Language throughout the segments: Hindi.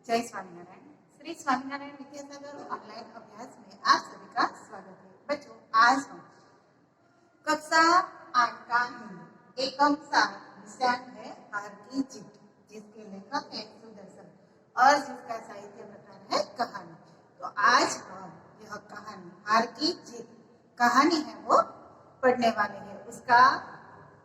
जय स्वामीनारायण। श्री स्वामीनारायण विद्यासागर ऑनलाइन अभ्यास में आप सभी का स्वागत है। बच्चों, आज हम कक्षा 8 का हिंदी एकम 7 विषय है हार की जीत, जिसके लेखक है सुदर्शन और जिसका साहित्य प्रकार है कहानी। तो आज हम यह कहानी हार की जीत कहानी है वो पढ़ने वाले हैं। उसका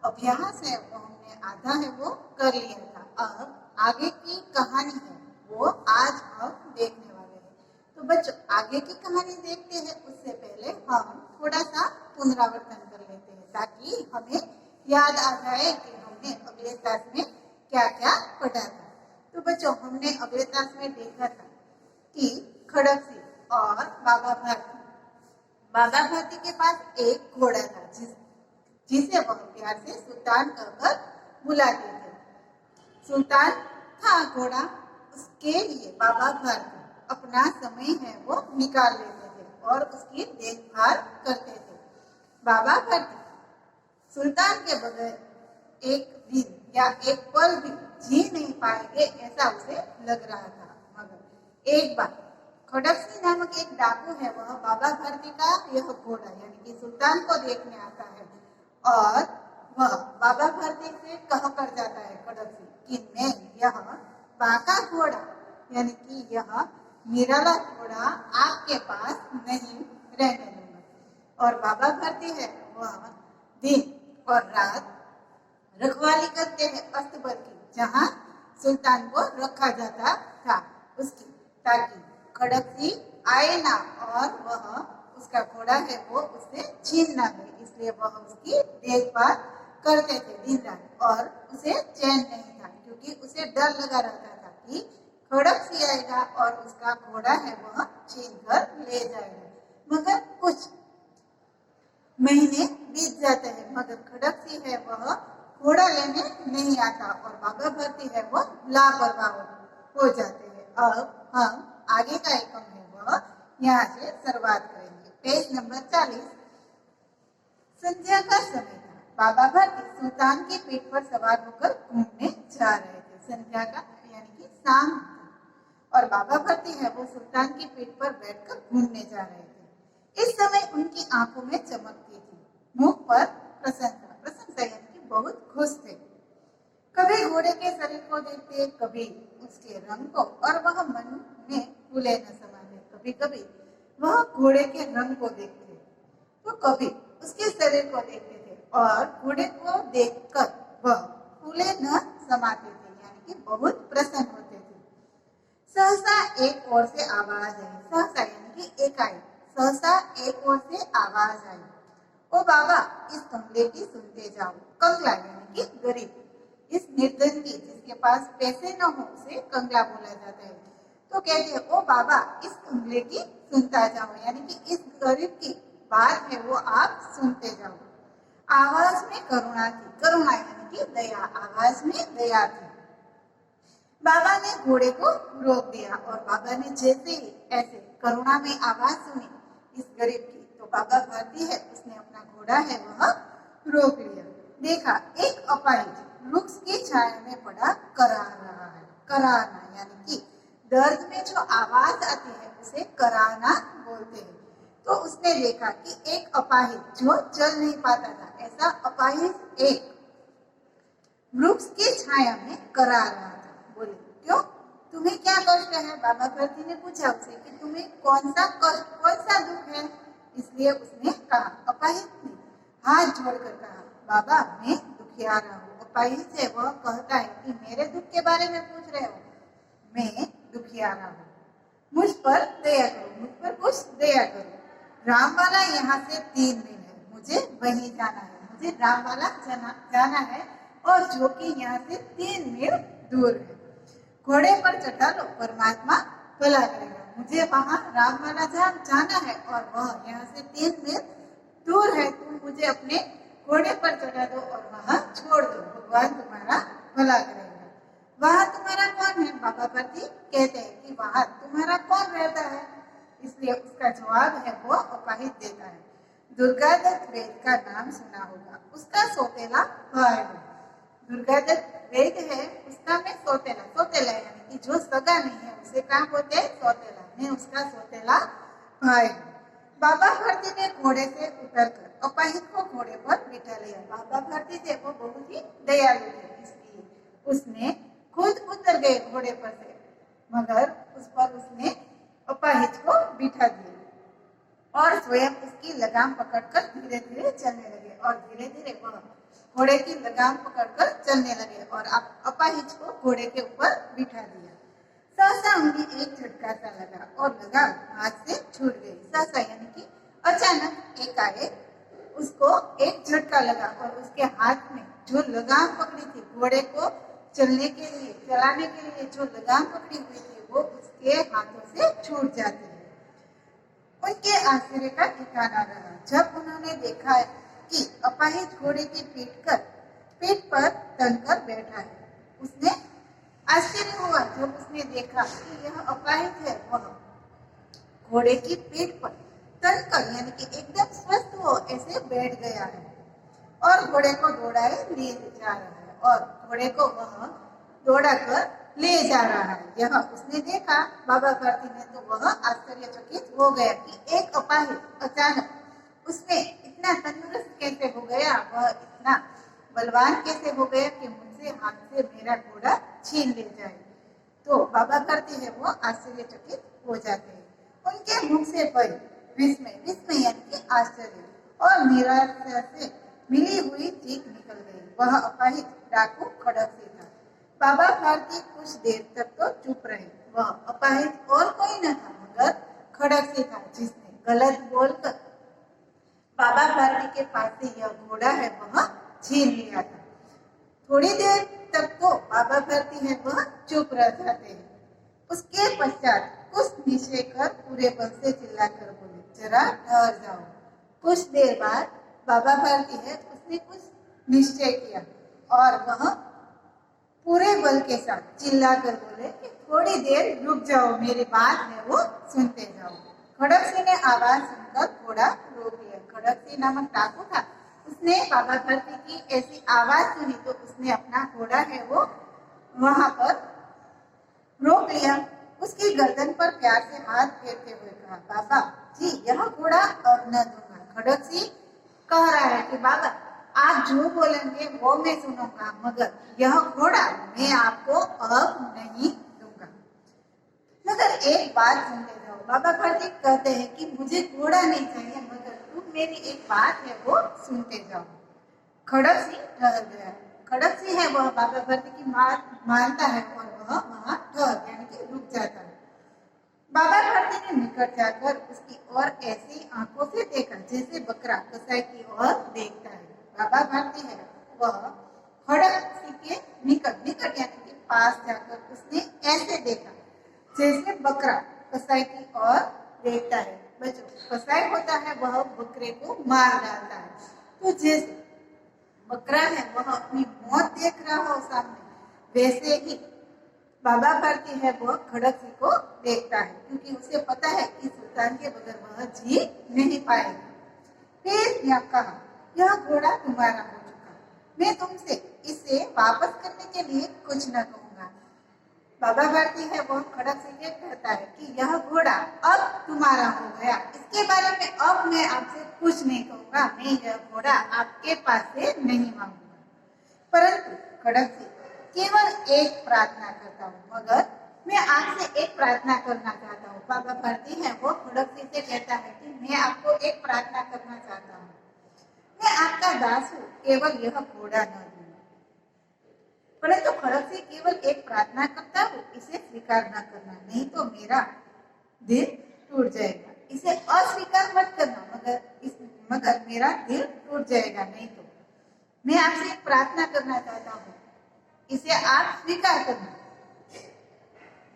अभ्यास है वो हमने आधा है वो कर लिया था। अब आगे की कहानी है वो आज हम देखने वाले हैं। तो बच्चों, आगे की कहानी देखते हैं उससे पहले हम थोड़ा सा पुनरावर्तन कर लेते हैं ताकि हमें याद आ जाए कि हमने अगले क्लास में क्या क्या पढ़ा था। तो बच्चों, हमने अगले क्लास में देखा था कि खड़क सिंह और बाबा भारती के पास एक घोड़ा था जिसे वह प्यार से सुल्तान कहकर बुलाते थे। सुल्तान था घोड़ा, उसके लिए बाबा भारती अपना समय है वो निकाल लेते थे और उसकी देखभाल करते थे। बाबा भारती सुल्तान के बगैर एक दिन या एक पल भी जी नहीं पाएंगे ऐसा उसे लग रहा था। मगर एक बार खड़क सिंह नामक एक डाकू है, वह बाबा भारती का यह घोड़ा यानी कि सुल्तान को देखने आता है और वह बाबा भारती से कह कर जाता है खड़क सिंह कि मैं यह बाका घोड़ा यानी कि यह निराला घोड़ा आपके पास नहीं रहने दूंगा। और बाबा भारती है वह दिन और रात रखवाली करते हैं अस्तबल की, जहाँ सुल्तान को रखा जाता था उसकी, ताकि खड़क सिंह आए ना और वह उसका घोड़ा है वो उससे छीन ना गए। इसलिए वह उसकी देखभाल करते थे दिन रात और उसे चैन नहीं था, क्योंकि उसे डर लगा रहता था कि खड़क सिंह आएगा और उसका घोड़ा है वह छीन कर ले जाएगा। मगर कुछ महीने बीत जाते हैं मगर खड़क सिंह है वह घोड़ा लेने नहीं आता और बाबा भारती है वो लापरवाह हो जाते हैं। अब हम आगे का एकम है वह यहाँ से शुरुआत करेंगे। Page number 40। संध्या का समय था। बाबा भारती सुल्तान के पीठ पर सवार होकर घूमने जा रहे थे। संध्या का यानी कि शाम और बाबा भारती है वो सुल्तान की पीठ पर बैठकर घूमने जा रहे थे। इस समय उनकी आंखों में चमकती थी, मुंह पर प्रसन्नता यानी कि बहुत खुश थे। कभी घोड़े के शरीर को देखते, कभी उसके रंग को, और वह मन में फूले न समाते। कभी कभी वह घोड़े के रंग को देखते तो कभी उसके शरीर को देखते थे और घोड़े को देखकर वह फूले न समाते थे यानी कि बहुत प्रसन्न होते थे। सहसा एक ओर से आवाज आई। सहसा यानी कि एकाएक, सहसा एक ओर से आवाज आई, ओ बाबा, इस कंगले की सुनते जाओ। कंगला यानी कि गरीब, इस निर्धन की जिसके पास पैसे न हो उसे कंगला बोला जाता है। तो कहते हैं ओ बाबा, इस कंगले की सुनता जाओ यानी कि इस गरीब की बात है वो आप सुनते जाओ। आवाज में करुणा थी, करुणा यानी कि दया, आवाज में दया थी। बाबा ने घोड़े को रोक दिया और बाबा ने जैसे ही ऐसे करुणा में आवाज सुनी इस गरीब की, तो बाबा भारती है उसने अपना घोड़ा है वह रोक लिया। देखा एक अपाहिज वृक्ष की छाया में पड़ा करा रहा है। कराना यानी कि दर्द में जो आवाज आती है उसे कराना बोलते हैं। तो उसने देखा कि एक अपाहिज जो चल नहीं पाता था, ऐसा अपाहिज एक वृक्ष की छाया में करा रहा था। बोले, क्यों, तुम्हें क्या कष्ट है? बाबा भारती ने पूछा उसे कि तुम्हें कौन सा कष्ट, कौन सा दुख है? इसलिए उसने कहा, अपाहिज ने हाथ जोड़कर कहा, बाबा मैं दुखियारा हूँ। अपाहिज से वह कहता है कि मेरे दुख के बारे में पूछ रहे हो, मैं दुखियारा हूँ, मुझ पर दया करो, मुझ पर कुछ दया करो। रामवाला यहाँ से 3 मील है, मुझे वहीं जाना है, मुझे रामवाला जाना है और जो कि यहाँ से 3 मील दूर है। घोड़े पर चढ़ा लो, परमात्मा भला करेगा। मुझे वहाँ रामवाला जाना है और वह यहाँ से 3 मील दूर है। तुम मुझे अपने घोड़े पर चढ़ा दो और वहाँ छोड़ दो, भगवान तुम्हारा भला करेगा। वहाँ तुम्हारा कौन है? बाबा भारती कहते हैं कि वहाँ तुम्हारा कौन रहता है? इसलिए उसका जवाब है वो अपाहिज देता है, दुर्गादत्त वैद्य का नाम सुना होगा, उसका सौतेला भाई है। दुर्गादत्त वैद्य है, उसका मैं सौतेला यानी कि जो सगा नहीं है उसे क्या बोलते हैं? सौतेला। मैं उसका सौतेला भाई हूँ। बाबा भारती ने घोड़े से उतरकर अपाहिज को घोड़े पर बिठा लिया। बाबा भारती थे वो बहुत ही दयालु थे, इसलिए उसने खुद उतर गए घोड़े पर से, मगर उस पर उसने अपाहिज को बिठा दिया और स्वयं उसकी लगाम पकड़कर धीरे धीरे चलने लगे। और धीरे धीरे वह घोड़े की लगाम पकड़कर चलने लगे और अपाहिज को घोड़े के ऊपर बिठा दिया। सहसा उन्हें एक झटका सा लगा और लगाम हाथ से छूट गई। सहसा यानी कि अचानक एकाएक उसको एक झटका लगा और उसके हाथ में जो लगाम पकड़ी थी, घोड़े को चलने के लिए, चलाने के लिए जो लगाम पकड़ी हुई थी, वो उसके हाथों से छूट जाती है। उनके आश्चर्य का ठिकाना रहा जब उन्होंने देखा कि अपाहिज घोड़े की पीठ पर तनकर बैठा है। उसने आश्चर्य हुआ जब उसने देखा कि यह अपाहिज है, वह घोड़े की पीठ पर तनकर यानी कि एकदम स्वस्थ हो ऐसे बैठ गया है और घोड़े को दौड़ाए ले जा रहा है और घोड़े को वह दौड़ा कर ले जा रहा है। यह उसने देखा बाबा भारती ने, तो वह आश्चर्यचकित हो गया कि एक अपाहिज अचानक उसमें इतना तंदुरुस्त कैसे हो गया, वह इतना बलवान कैसे हो गया कि मुझसे हाथ से मेरा घोड़ा छीन ले जाए। तो बाबा भारती है वो आश्चर्यचकित हो जाते हैं। उनके मुख से भय, विस्मय, विस्मय यानी कि आश्चर्य और निराशा से मिली हुई चीख निकल गई। वह अपाहिज डाकू खड़क से था। बाबा भारती कुछ देर तक तो चुप रहे। वह अपाहिज और कोई न था मगर खड़क से था, जिसने गलत बोलकर बाबा भारती के पास से यह घोड़ा है वह छीन लिया था। थोड़ी देर तक तो बाबा भारती है वह चुप रह जाते हैं। उसके पश्चात कुछ निश्चय कर पूरे बल से चिल्लाकर बोले, जरा ठहर जाओ। कुछ देर बाद बाबा भारती है उसने कुछ निश्चय किया और वह पूरे बल के साथ चिल्लाकर बोले कि थोड़ी देर रुक जाओ, मेरी बात है वो सुनते जाओ। खड़क सिंह ने आवाज सुनकर घोड़ा रोक लिया। खड़क सिंह नामक डाकू था, उसने बाबा भारती की ऐसी आवाज सुनी तो उसने अपना घोड़ा है वो वहां पर रोक लिया। उसकी गर्दन पर प्यार से हाथ फेरते हुए कहा, बाबा जी यह घोड़ा अब न दूंगा। खड़क सिंह कह रहा है कि बाबा आप जो बोलेंगे वो मैं सुनूंगा, मगर यह घोड़ा मैं आपको अब नहीं दूंगा। मगर एक बात सुन ले जाओ। बाबा भारती कहते हैं कि मुझे घोड़ा नहीं चाहिए, मगर तुम मेरी एक बात है वो सुनते जाओ। खड़क सिंह ठहर गया। खड़क सिंह है वह बाबा भारती की मानता है और वह वहां ठहर यानी कि रुक जाता है। बाबा भारती ने निकट जाकर उसकी ओर ऐसी आंखों से देखा जैसे बकरा कसाई की ओर देखता है। बाबा भारती है वह खड़क सिंह के निकट यानी कि पास जाकर उसने ऐसे देखा जैसे बकरा कसाई की ओर देखता है। बच्चों, कसाई होता है वह बकरे को मार डालता है, तो जैसे बकरा है वह अपनी मौत देख रहा हो सामने, वैसे ही बाबा भारती है वह खड़क सिंह को देखता है, क्योंकि उसे पता है कि सुल्तान के बगैर वह जी नहीं पाएगा। फिर यह कहा, यह घोड़ा तुम्हारा हो चुका, मैं तुमसे इसे वापस करने के लिए कुछ न कहूंगा। बाबा भारती है वह खड़क सिंह से कहता है कि यह घोड़ा अब तुम्हारा हो गया, इसके बारे में अब मैं आपसे कुछ नहीं कहूंगा, मैं यह घोड़ा आपके पास से नहीं मांगूंगा। परंतु खड़क सिंह केवल एक प्रार्थना करता हूँ, मगर मैं आपसे एक प्रार्थना करना चाहता हूँ। बाबा भारती है वो खड़क सिंह से कहता है कि मैं आपको एक प्रार्थना करना चाहता हूँ, मैं आपका दास हूँ, केवल यह घोड़ा न दूं। परंतु खड़क सिंह केवल एक प्रार्थना करता हूँ, इसे स्वीकार न करना, नहीं तो मेरा दिल टूट जाएगा। इसे अस्वीकार मत करना, मगर मेरा दिल टूट जाएगा, नहीं तो मैं आपसे एक प्रार्थना करना चाहता हूँ, इसे आप स्वीकार करना।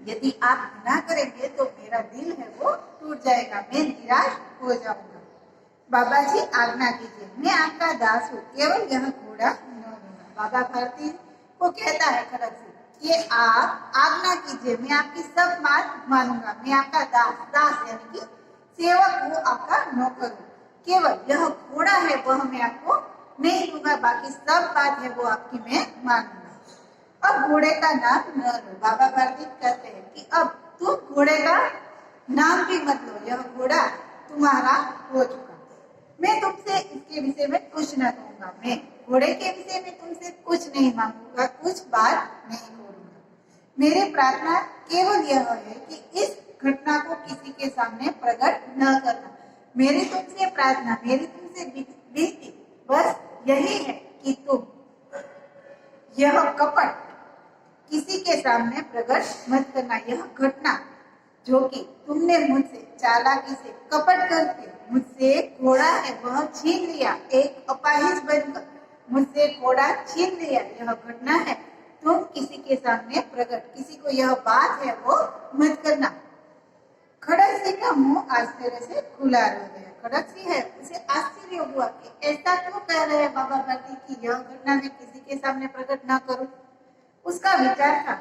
यदि आप ना करेंगे तो मेरा दिल है वो टूट जाएगा, मैं निराश हो जाऊंगा। बाबा जी आज्ञा कीजिए, मैं आपका दास हूँ, केवल यह घोड़ा न दूंगा। बाबा भारती को कहता है खड़क सिंह कि आप आज्ञा कीजिए, मैं आपकी सब बात मानूंगा, मैं आपका दास यानी कि सेवक हूँ, आपका नौकर हूँ, केवल यह घोड़ा है वह मैं आपको नहीं दूंगा, बाकी सब बात है वो आपकी मैं मानूंगा। अब घोड़े का नाम न लो। बाबा भारती कहते हैं कि अब तुम घोड़े का नाम भी मत लो, यह घोड़ा तुम्हारा हो चुका। मैं तुमसे इसके विषय में कुछ न कहूंगा, मैं घोड़े के विषय में तुमसे कुछ नहीं मांगूंगा, कुछ बात नहीं बोलूंगा। मेरी प्रार्थना केवल यह है कि इस घटना को किसी के सामने प्रकट न करना। मेरी तुमसे प्रार्थना, मेरी तुमसे विनती बस यही है कि तुम यह कपट किसी के सामने प्रकट मत करना। यह घटना जो कि तुमने मुझसे चालाकी से कपट करके मुझसे घोड़ा है वह छीन लिया, एक अपाहिज बनकर मुझसे घोड़ा छीन लिया, यह घटना है तुम किसी के सामने प्रकट, किसी को यह बात है वो मत करना। खड़क सिंह का मुंह आश्चर्य से खुला रह गया। खड़क सिंह है उसे आश्चर्य हुआ कि ऐसा क्यों कह रहे हैं बाबा भारती की यह घटना मैं किसी के सामने प्रकट न करूं। उसका विचार था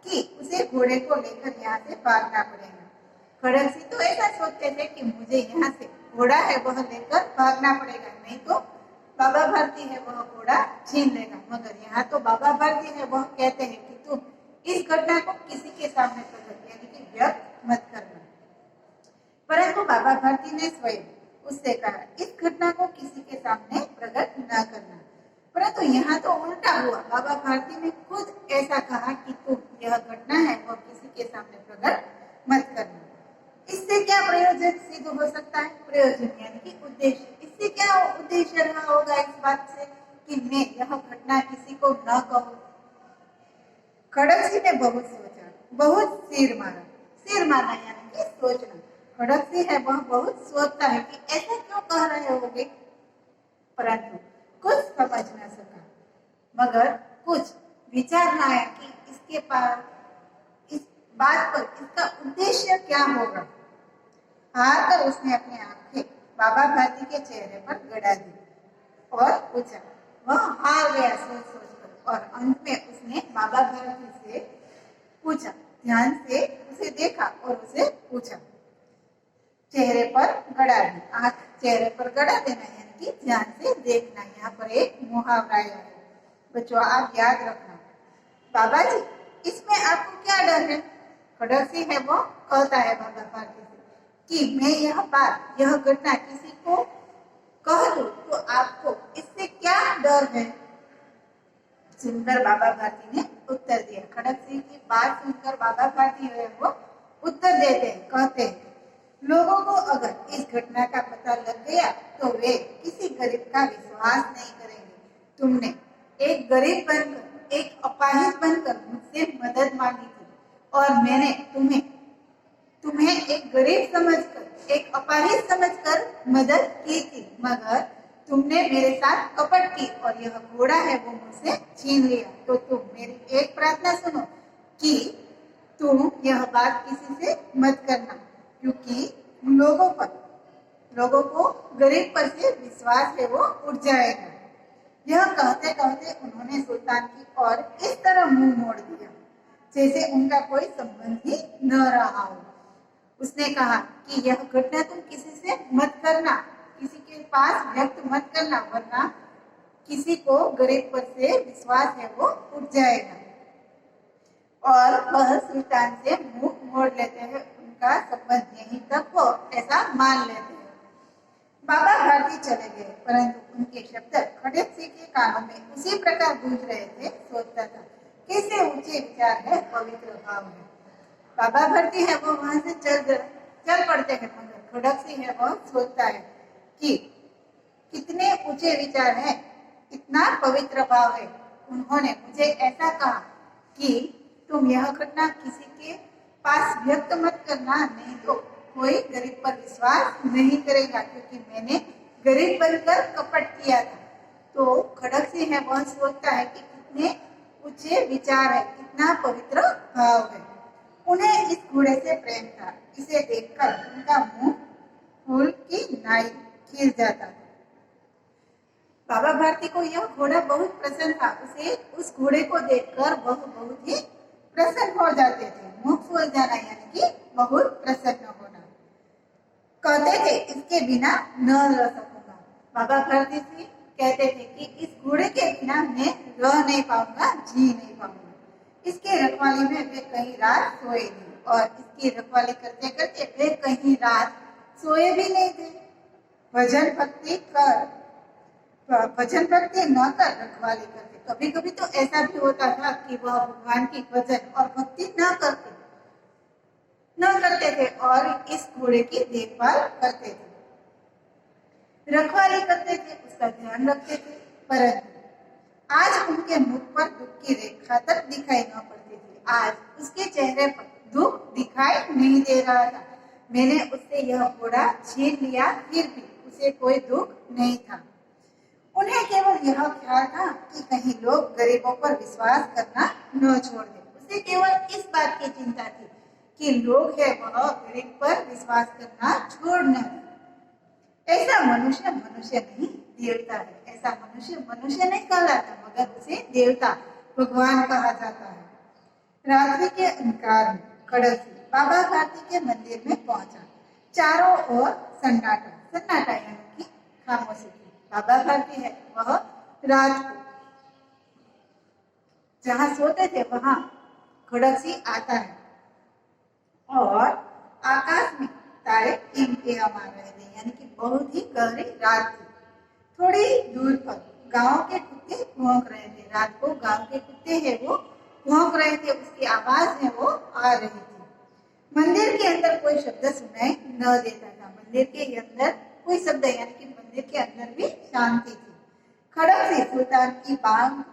कि उसे घोड़े को लेकर यहाँ से भागना पड़ेगा। खड़क सिंह तो ऐसा सोचते थे कि मुझे यहाँ से घोड़ा है वह लेकर भागना पड़ेगा, नहीं तो बाबा भारती है वह घोड़ा छीन लेगा। मगर यहाँ तो बाबा भारती है वह कहते हैं कि तुम इस घटना को किसी के सामने प्रकट यानी कि व्यक्त मत करना। परंतु बाबा भारती ने स्वयं उससे कहा इस घटना को किसी के सामने प्रकट न करना। परंतु यहाँ तो उल्टा हुआ, बाबा भारती ने खुद ऐसा कहा कि तुम यह घटना है वह किसी के सामने प्रकट मत करना। इससे क्या प्रयोजन सिद्ध हो सकता है? प्रयोजन यानी कि उद्देश्य। इससे क्या उद्देश्य रहा होगा इस बात से कि मैं यह घटना किसी को न कहूँ। खड़क सिंह ने बहुत सोचा, बहुत सिर मारा। सिर मारना यानी कि सोचना। खड़क सिंह है वह बहुत सोचता है कि ऐसा क्यों कह रहे होगे, परंतु कुछ समझ न सका। मगर कुछ विचार न आया कि इसके पास इस बात पर इसका उद्देश्य क्या होगा। हार कर उसने अपनी आंखें बाबा भारती के चेहरे पर गड़ा दी और पूछा। वह हार गया सोच सोच कर और अंत में उसने बाबा भारती से पूछा, ध्यान से उसे देखा और उसे पूछा। चेहरे पर गड़ा दी, आंख चेहरे पर गड़ा देना यानी कि ध्यान से देखना। यहाँ पर एक मुहावरा है बच्चों, आप याद रखना। बाबा जी इसमें आपको क्या डर है? खड़क सिंह है वो कहता है बाबा भारती से कि मैं यह बात यह घटना किसी को कह दूं तो आपको इससे क्या डर है? सुनकर बाबा भारती ने उत्तर दिया। खड़क सिंह की बात सुनकर बाबा भारती है वो उत्तर देते हैं, कहते हैं लोगों को अगर इस घटना का पता लग गया तो वे किसी गरीब का विश्वास नहीं करेंगे। तुमने एक गरीब बनकर, एक अपाहिज बनकर मुझसे मदद मांगी थी और मैंने तुम्हें एक गरीब समझकर, एक अपाहिज समझकर मदद की थी, मगर तुमने मेरे साथ कपट की और यह घोड़ा है वो मुझसे छीन लिया। तो तुम मेरी एक प्रार्थना सुनो कि तुम यह बात किसी से मत करना, क्योंकि लोगों को गरीब पर से विश्वास है वो उठ जाएगा। यह कहते कहते उन्होंने सुल्तान की ओर इस तरह मुंह मोड़ दिया जैसे उनका कोई संबंध ही न रहा हो। उसने कहा कि यह घटना तुम किसी से मत करना, किसी के पास व्यक्त मत करना, वरना किसी को गरीब पर से विश्वास है वो उठ जाएगा। और वह सुल्तान से मुंह मोड़ लेते हैं, उनका संबंध यहीं तक हो ऐसा मान लेते हैं। बाबा भारती चले गए, परंतु उनके शब्द खड़क सिंह के कानों में उसी प्रकार गूंज रहे थे। सोचता था कैसे ऊंचे विचार है, पवित्र भाव है। बाबा भारती है वो वहां से चल पड़ते हैं, मगर खड़क सिंह है वो सोचता है कि कितने ऊंचे विचार है, इतना पवित्र भाव है। उन्होंने मुझे ऐसा कहा कि तुम यह घटना किसी के पास व्यक्त मत करना, नहीं तो कोई गरीब पर विश्वास नहीं करेगा, क्योंकि मैंने गरीब बनकर कपट किया था। तो खड़क सिंह है वह सोचता है कि कितने ऊंचे विचार है, कितना पवित्र भाव है। उन्हें इस घोड़े से प्रेम था, इसे देखकर उनका मुंह फूल की नाई खिल जाता था। बाबा भारती को यह घोड़ा बहुत पसंद था। उसे उस घोड़े को देखकर वह बहुत ही प्रसन्न हो जाते थे। मुंह फूल जाना यानी कि बहुत प्रसन्न होना। कहते थे इसके बिना न रह सकूंगा। बाबा भारती सिंह कहते थे कि इस घोड़े के बिना मैं रह नहीं पाऊंगा, जी नहीं पाऊंगा। इसके रखवाली में वे कई रात सोए नहीं। और इसकी रखवाली करते करते वे कहीं रात सोए भी नहीं थे। भजन भक्ति न कर रखवाली करते। कभी कभी तो ऐसा भी होता था कि वह भगवान की भजन और भक्ति न करते थे और इस घोड़े की देखभाल करते थे, रखवाली करते थे, उसका ध्यान रखते थे। परंतु आज उनके मुख पर दुख की रेखा तक दिखाई न पड़ती थी। आज उसके चेहरे पर दुख दिखाई नहीं दे रहा था। मैंने उससे यह घोड़ा छीन लिया, फिर भी उसे कोई दुख नहीं था। उन्हें केवल यह ख्याल था कि कहीं लोग गरीबों पर विश्वास करना न छोड़ दें। उसे केवल इस बात की चिंता थी कि लोग है वह गरीब पर विश्वास करना छोड़ न दें। ऐसा मनुष्य मनुष्य नहीं देवता है। ऐसा मनुष्य मनुष्य नहीं कहलाता, मगर उसे देवता भगवान कहा जाता है। रात्रि के अंधकार में खड़क बाबा भारती के मंदिर में पहुंचा। चारों ओर सन्नाटा यानी कि खामोशी थी। बाबा भारती है वह रात को जहाँ सोते थे वहां खड़क आता है और आकाश में तारे टिमटिमा मार रहे थे, यानी कि बहुत ही गहरी रात थी। थोड़ी दूर पर गांव के कुत्ते भौंक रहे थे। रात को गांव के कुत्ते हैं वो भौंक रहे थे, उसकी आवाज है वो आ रही थी। मंदिर के अंदर कोई शब्द सुनाई न देता था। मंदिर के अंदर कोई शब्द यानी कि मंदिर के अंदर भी शांति थी। खड़क से सुल्तान की बांग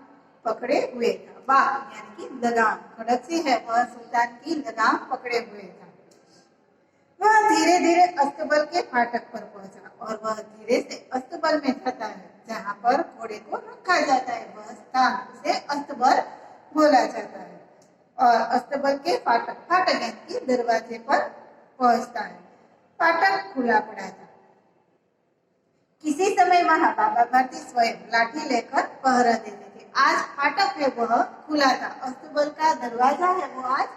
पकड़े हुए था। बांग यानी कि लगाम, खड़क से है वह सुल्तान की लगाम पकड़े हुए था। वह धीरे धीरे अस्तबल के फाटक पर पहुंचा और वह धीरे से अस्तबल में जाता है जहाँ पर घोड़े को रखा जाता है। वह स्थान उसे अस्तबल बोला जाता है और अस्तबल के फाटक यानी कि दरवाजे पर पहुंचता है। फाटक खुला पड़ा था। किसी समय वहां बाबा भारती स्वयं लाठी लेकर पहरा देते थे। आज फाटक है वह खुला था, अस्तबल का दरवाजा है वो आज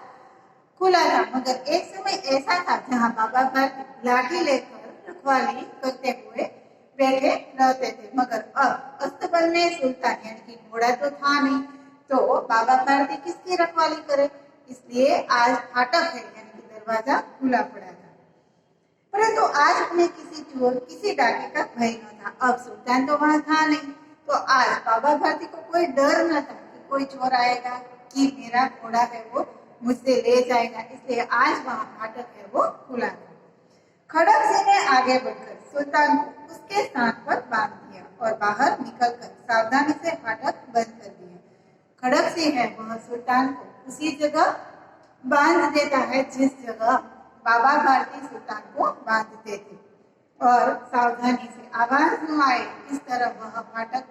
खुला था। मगर एक समय ऐसा था जहाँ बाबा भारती लाठी लेकर रखवाली करते हुए बैठे रहते थे। मगर अब अस्तबल में सुल्तान यानी कि घोड़ा तो था नहीं, तो बाबा भारती किसकी रखवाली करे, इसलिए आज फाटक है यानी कि दरवाजा खुला पड़ा था। परंतु आज उन्हें किसी चोर किसी डाके का भय न था। अब सुल्तान तो वहां था नहीं, तो आज बाबा भारती को कोई डर न था कि कोई चोर आएगा कि मेरा घोड़ा है वो मुझसे ले जाएगा, इसलिए आज वहां फाटक है वो खुला था। खड़क सिंह ने आगे बढ़कर सुल्तान को उसके स्थान पर बांध दिया और बाहर निकलकर सावधानी से फाटक बंद कर दिया। खड़क सिंह है वह सुल्तान को उसी जगह बांध देता है जिस जगह बाबा भारती सुल्तान को बांधते थे और सावधानी से आवाज न आए इस तरह वह फाटक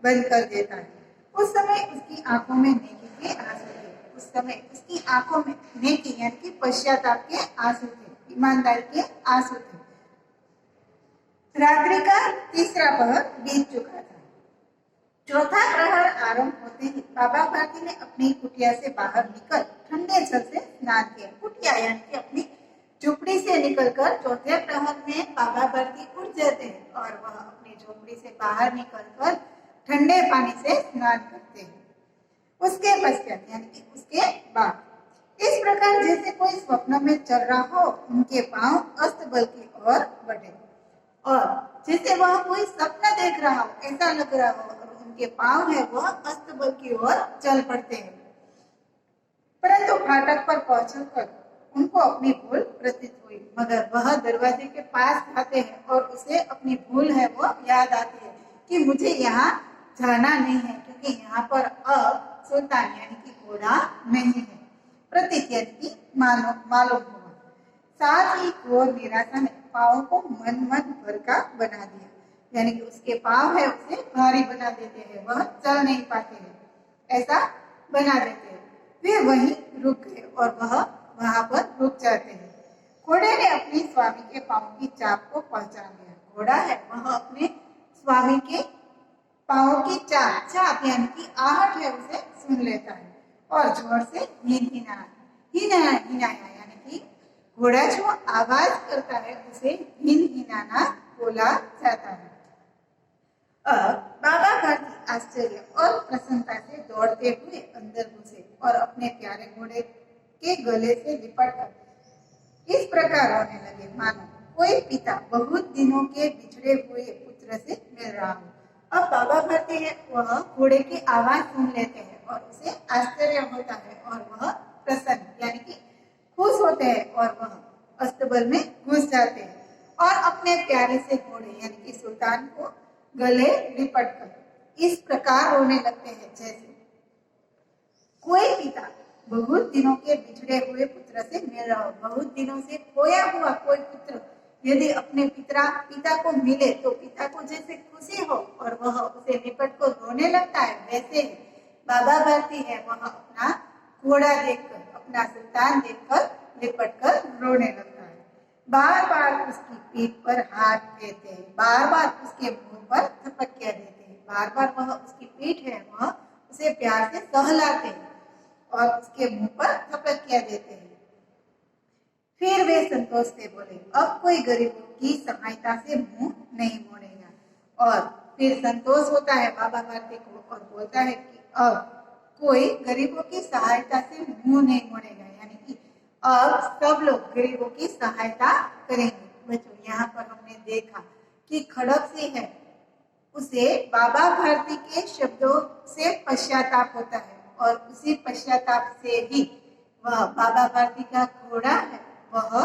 बंद कर देता है। उस समय उसकी आंखों में नेकी के आंसू थे। उस समय उसकी आंखों में नेकी यानी कि पश्चाताप के आंसू थे, ईमानदारी के आंसू थे। रात्रि का तीसरा पहर बीत चुका था। चौथा प्रहर आरंभ होते ही बाबा भारती ने अपनी कुटिया से बाहर निकल ठंडे जल से स्नान किया। कुटिया यानी कि अपनी झोपड़ी से निकलकर चौथे प्रहर में बाबा भारती उठ जाते हैं और वह अपनी झोपड़ी से बाहर निकलकर ठंडे पानी से स्नान करते हैं। उसके पश्चात यानी कि उसके बाद इस प्रकार जैसे कोई स्वप्न में चल रहा हो, उनके पांव अस्तबल की ओर बढ़े और जैसे वह कोई सपना देख रहा हो ऐसा लग रहा हो और उनके पांव है वह अस्तबल की ओर चल पड़ते हैं। परंतु फाटक पर पहुंचकर उनको अपनी भूल प्रतीत हुई, मगर वह दरवाजे के पास आते हैं और उसे अपनी भूल है वो याद आती है कि मुझे यहाँ जाना नहीं है, क्योंकि यहाँ पर अब सुल्तान यानी कि घोड़ा नहीं है। प्रतीत यानी कि मालूम हुआ। साथ ही घोर निराशा ने पाँव को मन भर का बना दिया, यानी कि उसके पाँव है उसे भारी बना देते हैं, वह चल नहीं पाते हैं, ऐसा बना देते हैं। वे वहीं रुक गए और वह वहां पर रुक जाते हैं। घोड़े ने अपने स्वामी के पाँव की चाप को पहचान लिया। घोड़ा है वह अपने स्वामी के पाँव की चाप यानी कि आहट है उसे सुन लेता है और जोर से हिनाया यानी कि घोड़ा जो आवाज करता है उसे हिनाना बोला जाता है। अब बाबा भारती आश्चर्य और प्रसन्नता से दौड़ते हुए अंदर घुसे और अपने प्यारे घोड़े के गले से लिपट कर इस प्रकार रोने लगे मानो कोई पिता बहुत दिनों के बिछड़े हुए पुत्र से मिल रहा हो। अब बाबा भरते हैं वह घोड़े की आवाज सुन लेते हैं और उसे आश्चर्य होता है और वह प्रसन्न यानी कि खुश होते हैं और वह अस्तबल में घुस जाते हैं और अपने प्यारे से घोड़े यानी कि सुल्तान को गले लिपट कर इस प्रकार रोने लगते हैं जैसे कोई पिता बहुत दिनों के बिछड़े हुए पुत्र से मिल रहा हो। बहुत दिनों से खोया हुआ कोई पुत्र यदि अपने पिता को मिले तो पिता को जैसे खुशी हो और वह उसे लिपट कर रोने लगता है, वैसे ही बाबा भारती है वह अपना घोड़ा देखकर अपना सुल्तान देखकर लिपट कर रोने लगता है। बार बार उसकी पीठ पर हाथ फेरते हैं, बार बार उसके मुंह पर थपकियां देते हैं, बार बार वह उसकी पीठ है वह उसे प्यार से सहलाते हैं और उसके मुंह पर थपकियां देते हैं। फिर वे संतोष से बोले अब कोई गरीबों की सहायता से मुंह नहीं मोड़ेगा। और फिर संतोष होता है बाबा भारती को और बोलता है कि अब कोई गरीबों की सहायता से मुंह नहीं मोड़ेगा, यानी कि अब सब लोग गरीबों की सहायता करेंगे। बच्चों यहाँ पर हमने देखा कि खड़क सिंह है उसे बाबा भारती के शब्दों से पश्चाताप होता है और उसी पश्चाताप से ही वह बाबा भारती का घोड़ा है वह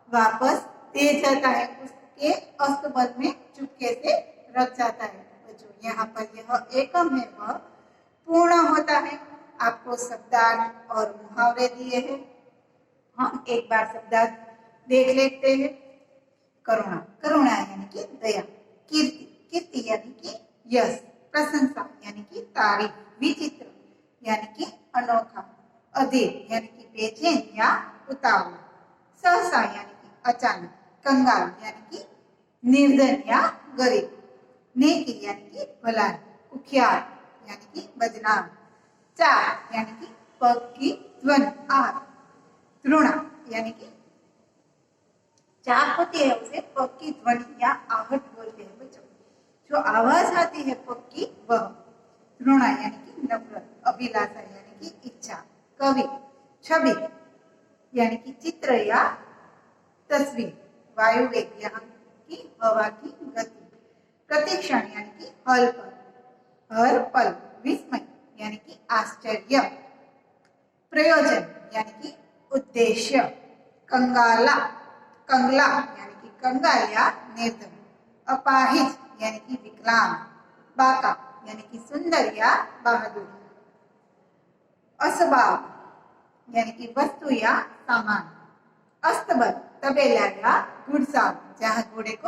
वापस दे जाता है, उसके अस्तबल में चुपके से रख जाता है। बच्चों यहाँ पर यह एकम है वह पूर्ण होता है। आपको शब्दार्थ और मुहावरे दिए हैं, हम एक बार शब्दार्थ देख लेते हैं। करुणा, करुणा यानी कि दया। कीर्ति, कीर्ति यानी कि यश। प्रशंसा यानी कि तारीफ। विचित्र यानी कि अनोखा। अधीर यानी कि बेचैन या उतावला। सहसा यानी कि अचानक। कंगाल यानी कि निर्धन या गरीब। नेकी यानी कि भलाई। कुख्यात यानी कि बदनाम। चार यानी कि पग की ध्वनि, आग। तृणा यानी कि चाह होती है उसे पग की ध्वनि या आहट बोलते हैं बच्चों। जो आवाज आती है पग की वह। तृणा यानी कि नफरत। अभिलाषा यानी कि इच्छा। कवि, छवि यानी कि चित्र या तस्वीर। वायुवेग यानी कि हवा की गति। प्रतिक्षण यानी कि हल पर, हर पल। विस्मय यानी कि आश्चर्य। प्रयोजन यानी कि उद्देश्य। कंगाला, कंगला यानी कि कंगाल या निर्धन। अपाहिज यानी कि विकलांग। बाका यानी कि सुंदर या बहादुर। असबाब यानी कि वस्तु या सामान। अस्तबल, तबेला या घुड़साल जहाँ घोड़े को